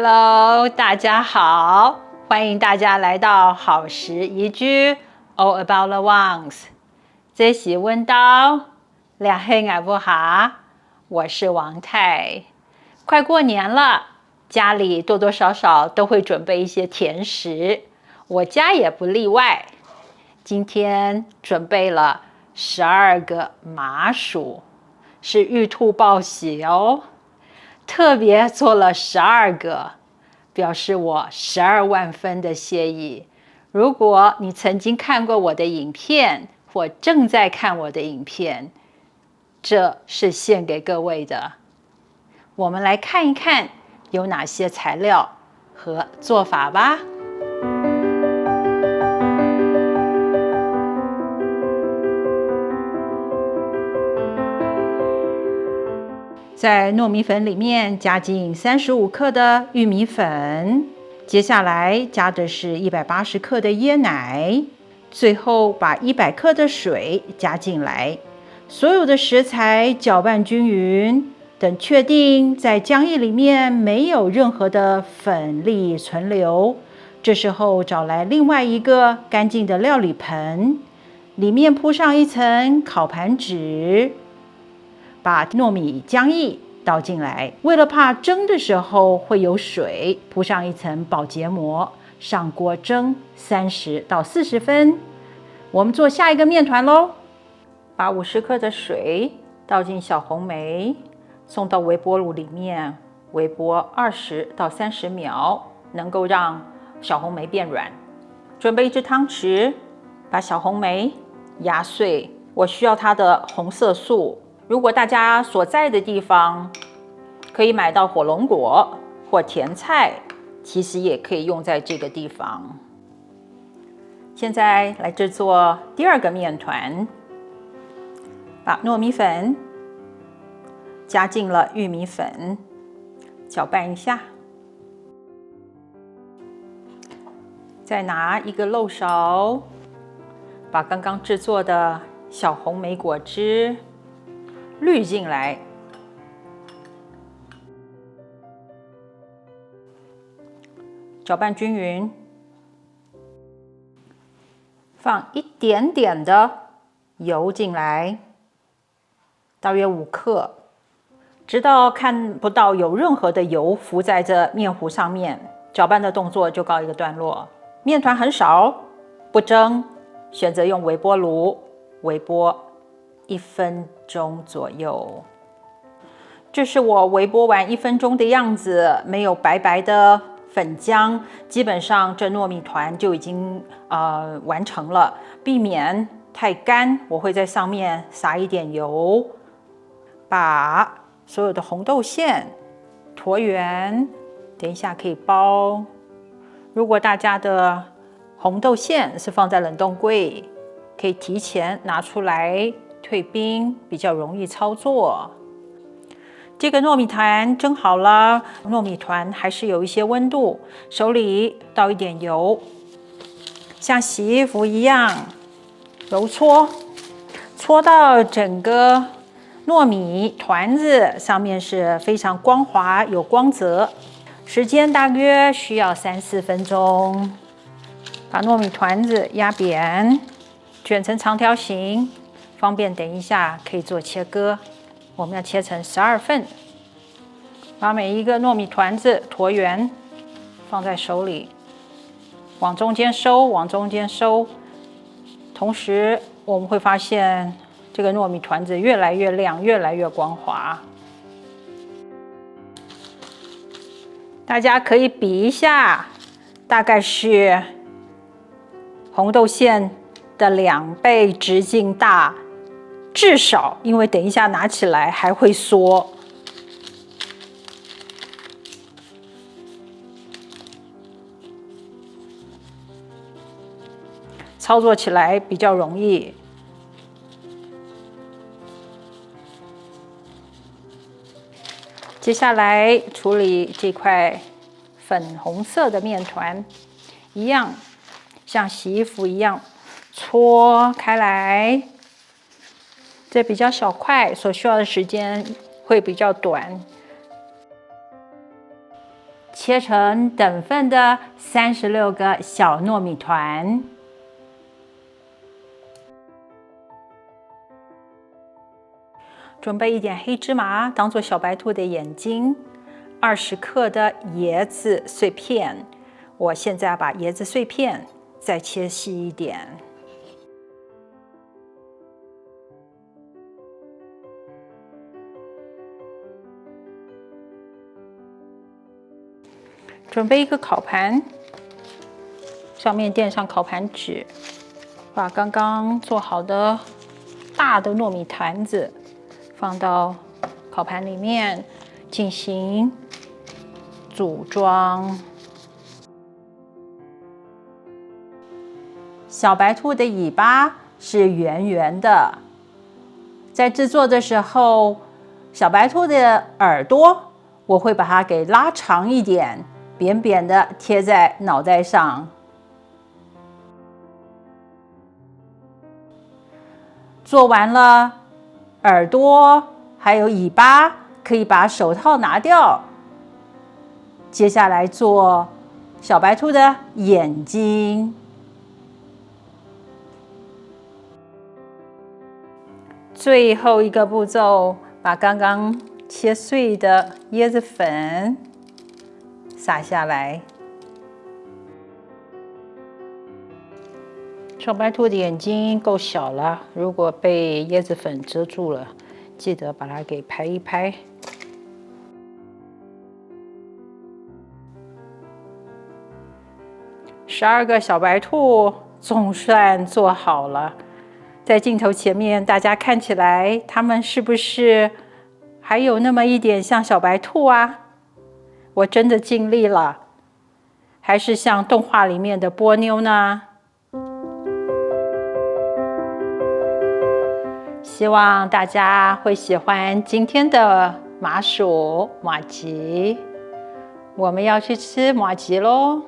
Hello， 大家好，欢迎大家来到好食宜居 All About the Ones。这是温刀，两黑矮不哈，我是王太。快过年了，家里多多少少都会准备一些甜食，我家也不例外。今天准备了12个麻薯，是玉兔报喜哦。特别做了12个，表示我12万分的谢意。如果你曾经看过我的影片，或正在看我的影片，这是献给各位的。我们来看一看有哪些材料和做法吧。在糯米粉里面加进35克的玉米粉，接下来加的是180克的椰奶，最后把100克的水加进来，所有的食材搅拌均匀，等确定在浆液里面没有任何的粉粒存留，这时候找来另外一个干净的料理盆，里面铺上一层烤盘纸，把糯米浆液倒进来，为了怕蒸的时候会有水，铺上一层保洁膜，上锅蒸30到40分。我们做下一个面团咯，把50克的水倒进小红梅，送到微波炉里面，微波20到30秒，能够让小红梅变软。准备一只汤匙，把小红梅压碎，我需要它的红色素。如果大家所在的地方可以买到火龙果或甜菜，其实也可以用在这个地方。现在来制作第二个面团，把糯米粉加进了玉米粉，搅拌一下，再拿一个漏勺，把刚刚制作的小红莓果汁滤进来，搅拌均匀，放一点点的油进来，大约5克，直到看不到有任何的油浮在这面糊上面，搅拌的动作就告一个段落。面团很少，不蒸，选择用微波炉微波1分钟左右。这是我微波完1分钟的样子，没有白白的粉浆，基本上这糯米团就已经完成了。避免太干，我会在上面撒一点油，把所有的红豆馅椭圆，等一下可以包。如果大家的红豆馅是放在冷冻柜，可以提前拿出来退冰，比较容易操作。这个糯米团蒸好了，糯米团还是有一些温度，手里倒一点油，像洗衣服一样揉搓，搓到整个糯米团子上面是非常光滑有光泽。时间大约需要3-4分钟。把糯米团子压扁，卷成长条形，方便等一下可以做切割。我们要切成12份，把每一个糯米团子椭圆放在手里，往中间收，往中间收。同时，我们会发现这个糯米团子越来越亮，越来越光滑。大家可以比一下，大概是红豆馅的2倍直径大，至少，因为等一下拿起来还会缩。操作起来比较容易。接下来处理这块粉红色的面团，一样像洗衣服一样搓开来。这比较小块，所需要的时间会比较短。切成等份的36个小糯米团。准备一点黑芝麻当做小白兔的眼睛，20克的椰子碎片。我现在把椰子碎片再切细一点。准备一个烤盘，上面垫上烤盘纸，把刚刚做好的大的糯米团子放到烤盘里面进行组装。小白兔的尾巴是圆圆的，在制作的时候，小白兔的耳朵我会把它给拉长一点，扁扁的贴在脑袋上。做完了耳朵还有尾巴，可以把手套拿掉。接下来做小白兔的眼睛。最后一个步骤，把刚刚切碎的椰子粉撒下来。小白兔的眼睛够小了，如果被椰子粉遮住了，记得把它给拍一拍。12个小白兔总算做好了，在镜头前面，大家看起来它们是不是还有那么一点像小白兔啊？我真的尽力了，还是像动画里面的波妞呢？希望大家会喜欢今天的麻薯麻糬。我们要去吃麻糬咯。